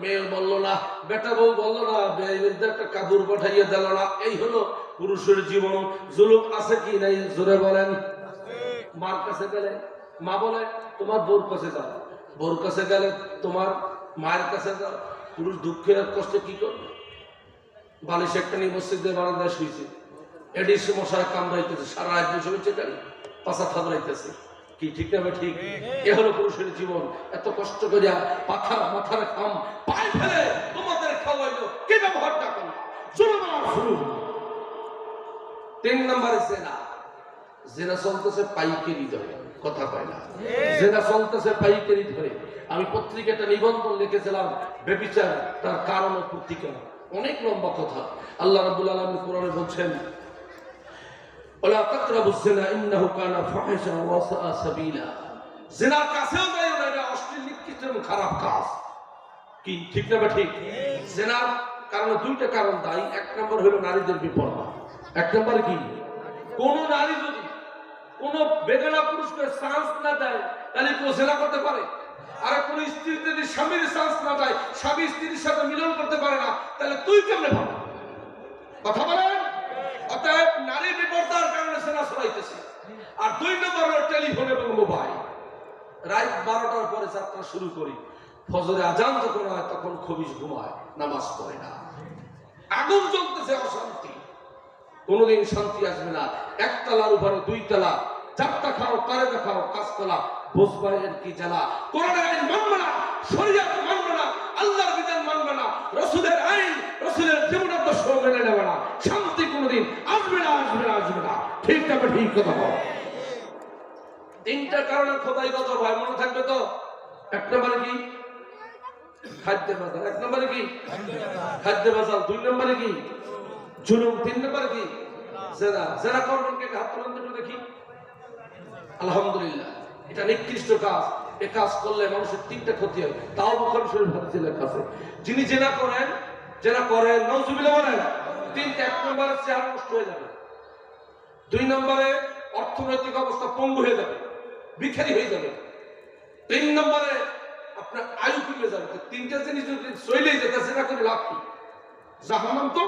মেয়েও বলল না, বেটা বউ বলল না, বেয়ের একটা কাপড় পাঠাইয়া দিল না। এই হলো পুরুষের জীবন। জুলুম আছে কি নাই জোরে বলেন? মার কাছে গেলে মা বলে তোমার বউর কাছে যাও, বউর কাছে গেলে তোমার মায়ের কাছে যাও। পুরুষ দুঃখে আর কষ্টে কি করবে? বালিশ একটা নিয়ে মসজিদের বারান্দায় শুয়েছে, এডিস মশায় কামড়াইতেছে, সারা রাত বসে বসে পাশা থাবড়াইতেছে। কি ঠিক না? ঠিক। এ হলো পুরুষের জীবন। এত কষ্ট করিয়া মাথার খাম পায়ে ফেলে তোমাদের খাওয়াইলো, কে ব্যবহারটা করলো? শুরু 3 নম্বরে জেনা। জেনা চলতেছে পাইকারি ধরে, কথা পায় না। জেনা চলতেছে পাইকারি ধরে। আমি পত্রিকাটা নিবন্ধন লিখেছিলাম, ব্যভিচার তার কারণ ও প্রতিকার। অনেক লম্বা কথা। আল্লাহ রাব্বুল আলামিন কোরআনে বলছেন, ওয়ালা তাকরাবুজ জিনা ইন্নাহু কানা ফাহিশা ওয়া সাআ সাবিলা। জিনার কাছেও যাইও না, এটা অশ্লীল, নিকৃষ্ট এবং খারাপ কাজ। কি ঠিক না? ঠিক। জিনার কারণে 2টা কারণ দায়ী। 1 নম্বর হলো নারীদের বিপর্দা। 1 নম্বরে কি? কোন নারী যদি কোন বেগানা পুরুষকে চান্স না দেয়, তাহলে কেউ জিনা করতে পারে? আর কোন স্ত্রী যদি স্বামীর চান্স না দেয়, স্বামী স্ত্রীর সাথে মিলন করতে পারে না, তাহলে তুই কেমনে পাবি? কথা বলেন। অতএব নারী বিপর্দার কারণে সেনা ছড়াইতেছে। আর 2 নম্বর হলো টেলিফোন এবং মোবাইল। রাত 12টার পরে যাত্রা শুরু করি, ফজরে আজান যখন হয় তখন খবিশ ঘুমায়, নামাজ পড়ে না। আগুন জ্বলতেছে, অশান্তি, কোনোদিন শান্তি আসবে না। 1 তলার উপরে 2 তলা, 4টা খাও, 13টা খাও, 5 তলা, বসবাইয়ের কি জ্বালা। কোরআনের আইন মানবে না, শরীয়ত মানবে না, আল্লাহর বিধান মানবে না, রাসূলের আইন, রাসূলের জীবনাদর্শ মেনে নেবে না, শান্তি কোনোদিন আসবে না, আসবে না, আসবে না। ঠিক না? ঠিক কথা বল। 3টা কারণে খোদাই গজব হয়, মনে থাকবে তো? 1 নম্বরে কি? খাদ্য বাজার। 1 নম্বরে কি? খাদ্য বাজার। 2 নম্বরে কি? জুলুম। 3 নম্বরে কি? জেনা। জেনা করবেন কে? হাত তুলেন তো দেখি। আলহামদুলিল্লাহ, এটা নিকৃষ্ট কাজ। এই কাজ করলে মানুষের 3টা ক্ষতি হয়। তাও বুখারী শরীফ হাদিসে লেখা আছে, যিনি জেনা করেন নাউজুবিল্লাহ বলেন, 3টা। 1 নম্বরে চেহারা নষ্ট হয়ে যাবে, 2 নম্বরে অর্থনৈতিক অবস্থা পঙ্গু হয়ে যাবে, ভিখারি হয়ে যাবে, 3 নম্বরে আপনার আয়ু কমে যাবে। 3টা জিনিস যদি চলেই যেতে, জেনা করে লাভ কি? জাহান্নাম তো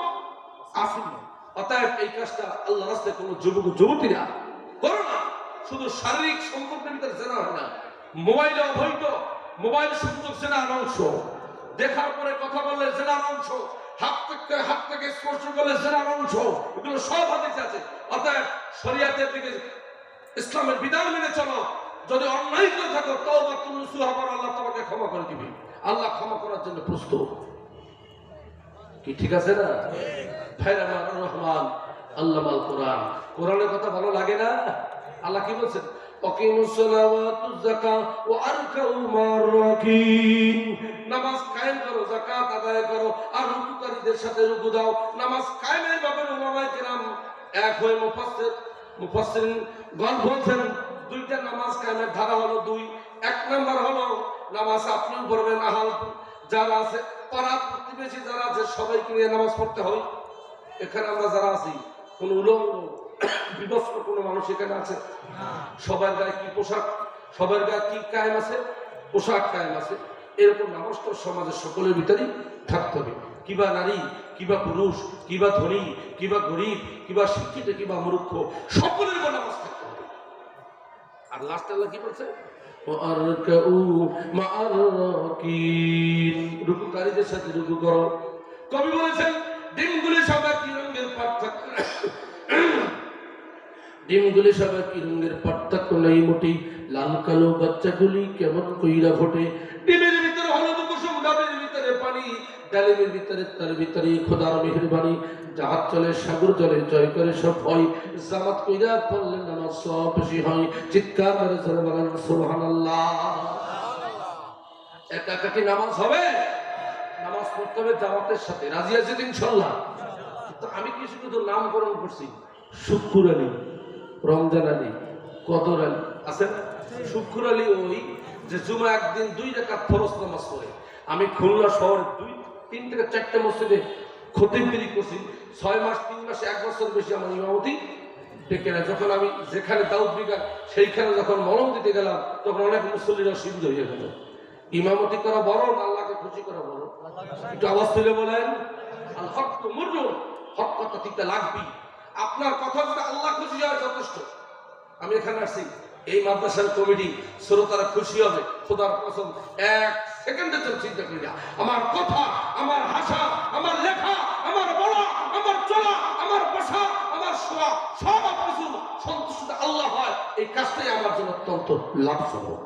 আসেন না। অতএব এই কাজটা আল্লাহর রাস্তায় কোনো যুবক যুবতীরা করো না। শুধু শারীরিক সম্পর্কের ভিতরে জেনা হয় না, মোবাইলে অবৈধ মোবাইল সংযোগ জেনার অংশ, দেখার পরে কথা বললে জেনার অংশ, হাত থেকে স্পর্শ করলে জেনার অংশ, এগুলো সব হাদিসে আছে। অতএব শরীয়তের দিকে, ইসলামের বিধান মেনে চলো। যদি অন্যায় করে থাকো, তওবা নসুহা করো, আল্লাহ তোমাকে ক্ষমা করে দিবে। আল্লাহ ক্ষমা করার জন্য প্রস্তুত। কি ঠিক আছে না? রহমান আল্লাহ আল কোরআন। কোরআনের কথা ভালো লাগে না? আল্লাহ কি বলছেন? নামাজ কায়েম করো, যাকাত আদায় করো, আর রুকুকারীদের সাথে রুকু দাও। নামাজ কায়েমের ব্যাপারে উলামায়ে কেরাম এক হয়ে মুফাসসিরিন গণ বলছেন 2টা নামাজ কায়েমের ধারা হলো 2। 1 নম্বর হলো নামাজ আপনিও পড়বেন, আহাল যারা আছে, পাড়া প্রতিবেশী যারা আছে, সবাইকে নিয়ে নামাজ পড়তে হয়। এখানে আমরা যারা আছি, কোন উলঙ্গ বিবস্ত্র কোনো মানুষ এখানে আছে? সবার গায়ে কি পোশাক, সবার গায়ে কি কায়েম আছে? পোশাক কায়েম আছে। এরকম নামাজ তো সমাজের সকলের ভিতরেই থাকতে হবে। কিবা নারী, কিবা পুরুষ, কিবা ধনী, কিবা গরিব, কিবা শিক্ষিত, কিবা মূর্খ, সকলের উপর নামাজ থাকতে হবে। আর লাস্ট আল্লাহ কি বলছে? রুকুকারীদের সাথে রুকু করো। কবি বলেছেন, ডিমগুলি সবাই কি রঙের পার্থক্য, ডিমগুলি সবাই কি রঙের পার্থক্য নেই মোটেই, লাল কালো বাচ্চাগুলি কেমন কইরা ফোটে। ডিমের ভিতরে হলুদ কুসুম, ডাবের ভিতরে পানি, ডালিমের ভিতরে তার ভিতরে খোদার মেহেরবানি। জাহাজ চলে, সাগর চলে, জয় করে সব হয়, জামাত কইরা পড়লে নামাজ সব বেশি হয়। চিৎকার করে জোরে বলেন সুবহানাল্লাহ। একা একা কি নামাজ হবে? নামাজ পড়তে হবে জামাতের সাথে। রাজি আছে তো ইনশাআল্লাহ? তো আমি কি শুধু নামকরণ করছি? শুক্কুর আলী, রমজান আলী, কদর আলী আছে না? শুক্কুর আলী ওই যে জুমা একদিন 2 রাকাত ফরজ নামাজ পড়ে। আমি খুলনা শহরে 3 থেকে 4টে মসজিদে খতিবগিরি করছি। 6 মাস 3 মাসে 1 বছর বেশি আমার ইমামতি টেকে না। যখন আমি যেখানে দাউদ বিঘা সেইখানে যখন মলম দিতে গেলাম তখন অনেক মুসল্লিরা সিদ্ধ হয়ে গেল। ইমামতি করা বড় না আল্লাহকে খুশি করা বড়? একটু আওয়াজ তুলে বলেন। আল হক তো মুররু, হক কথা তিতা লাগবে। আপনার কথা যদি আল্লাহ খুশি হয় যথেষ্ট। আমি এখানে আসছি, এই মাদ্রাসার কমিটি শ্রোতারা খুশি হবে, খোদার কসম 1 সেকেন্ডের জন্য চিন্তা করি না। আমার কথা, আমার ভাষা, আমার লেখা, আমার বলা, আমার চলা, আমার বসা, আমার শোয়া সব কিছু সন্তুষ্ট আল্লাহ হয়, এই কাজটাই আমার জন্য অত্যন্ত লাভজনক।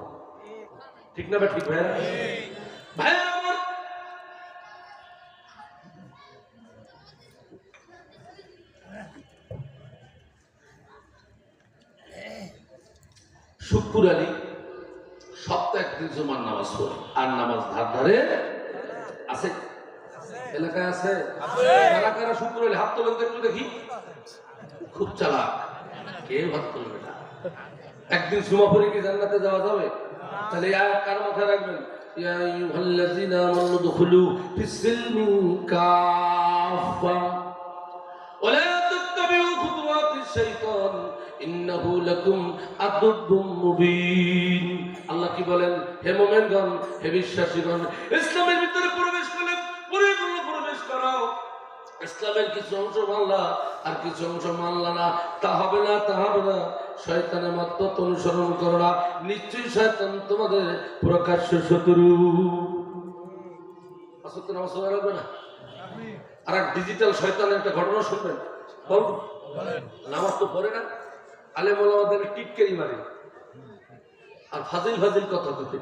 ঠিক না ঠিক ভাইয়া? ভাইয়া আমার শুক্কুর আলী সপ্তাহে একদিন জুমার নামাজ পড়ে, আর নামাজ ধার ধারে আছে, এলাকায় আছে। কারা কারা শুক্কুর আলী হাত তোলেন একটু দেখি। খুব চালাক, কেউ হাত তুলবে না। একদিন জুমা পড়ে কি জান্নাতে যাওয়া যাবে? তাহলে কার মাথায় রাখবেন, ইয়া আইয়ুহাল্লাযীনা আমানু দুখুলু ফিস-সিলমি কাফা ওয়া লা তাত্তাবিউ খুতুওয়াতিশ শাইতান ইন্নাহু লাকুম আদুব্বুম মুবিন। আল্লাহ কি বলেন? হে মুমিনগণ, হে বিশ্বাসীগণ, ইসলামের ভিতরে প্রবেশ করলে পরিপূর্ণ প্রবেশ করো। ইসলামের কিছু অংশ মানলা আর কিছু অংশ মানলা না, তা হবে না, তা হবে না। শয়তানের মত অনুসরণ করো না, নিশ্চয়ই শয়তান তোমাদের প্রকাশ্য শত্রু। আসলে নামাজ পড়া লাগবে না। আর এক ডিজিটাল শয়তানের একটা ঘটনা শুনবেন, বলবো। নামাজ তো পড়ে না, আলেম ওলামাদের টিটকারি মারে আর ফাজিল ফাজিল কথা বলতে।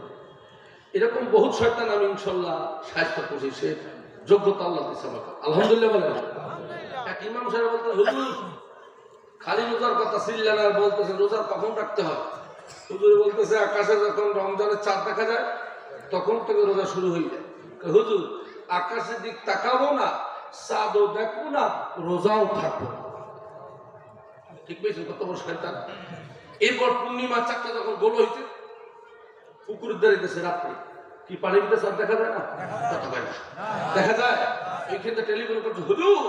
এরকম বহুত শয়তান আমি ইনশাল্লাহ সাহায্য করছি। সে যোগ্যতা আল্লাহ দিয়েছে আমাকে, আলহামদুলিল্লাহ বলেন। এক ইমাম সাহেব বলতে, হুজুর খালি রোজার কথা ছিলেন আর বলতেছে রোজার কখন রাখতে হয়। হুজুর বলতেছে আকাশে যখন রমজানের চাঁদ দেখা যায় তখন থেকে রোজা শুরু হয়ে যায়। হুজুর আকাশের দিক তাকাবো না, চাঁদও দেখবো না, রোজাও থাকবো না। ঠিক পেয়েছেন কত বড় শয়তান? এরপর পূর্ণিমা চারটা যখন গোল হয়েছে, পুকুরের ধারে গেছে রাত্রে, কি পানির ভিতরে চাঁদ দেখা যায় না? দেখা যায়। এইখানে টেলিফোন করছে, হুজুর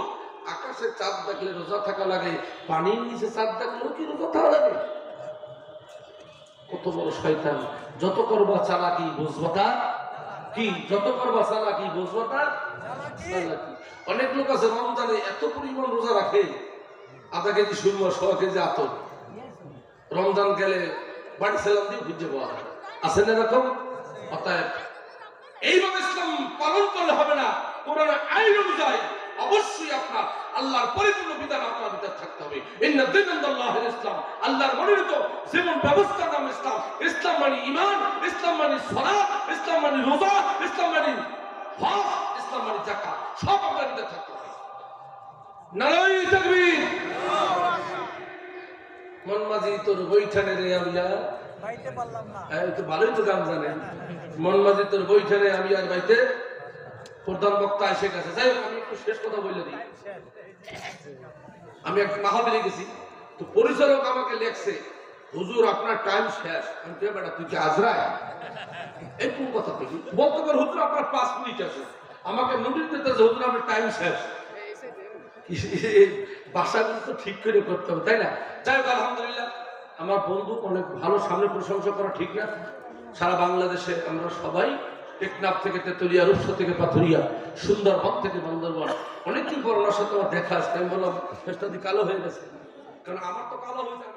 আকাশে চাঁদ দেখলে রোজা থাকা লাগে, পানির নিচে চাঁদ দেখলেও কি রোজা থাকা লাগে? কত বড় শয়তান! যত করবা চালাকি বুঝবা তা কি, যত করবা চালাকি বুঝবা তা চালাকি। অনেক লোক আছে রমজানে এত পরিমাণ রোজা রাখে, আধা কেজি সুরমা, 100 কেজি আতর, রমজান গেলে বাড়ি সেলাম দিয়ে খুঁজে পাওয়া যায়। আছেন এরকম? অতএব এইভাবে ইসলাম পালন করলে হবে না। কোরআনের আইন অনুযায়ী অবশ্যই আপনার আল্লাহর পরিপূর্ণ বিধান আপনার ভিতরে থাকতে হবে। ইন্না দীনাল্লাহিল ইসলাম, আল্লাহর মনোনীত জীবন ব্যবস্থার নাম ইসলাম। ইসলাম মানে ঈমান, ইসলাম মানে সালাত, ইসলাম মানে রোজা, ইসলাম মানে হজ, ইসলাম মানে যাকাত, সব আপনার ভিতরে থাকতে হবে। নারায়ে তাকবীর। মন মাঝি তোর বৈঠানে রে আমিয়া বাইতে পারলাম না। এই তো ভালোই তো গান জানেন। মন মাঝি তোর বৈঠানে আমি আর বাইতে। প্রধান বক্তা এসে গেছে। যাই হোক, আমি একটু শেষ কথা বলে দিই। আমি এক মাহফিলে গেছি, তো পরিচালক আমাকে লেখছে, হুজুর আপনার টাইম শেষ। আমি কে বেটা, তুই কি আজরায়? এই কোন কথা বলি? বলতে পার হুজুর আপনার 5 মিনিট আছে। আমাকে নোটিশ দিতেছে হুজুর আপনার টাইম শেষ। বাসাগুলো তো ঠিক করে করতে হবে, তাই না? যাই হোক, আলহামদুলিল্লাহ আমার বন্ধু অনেক ভালো। সামনে প্রশংসা করা ঠিক না। সারা বাংলাদেশে আমরা সবাই টেকনাফ থেকে তেতুলিয়া, রূপসা থেকে পাথুরিয়া, সুন্দরবন থেকে বান্দরবান, অনেকদিন পর ওনার সাথে আমার দেখা আসছে। আমি বললাম ফেসটা কালো হয়ে গেছে, কারণ আমার তো কালো হয়েছে।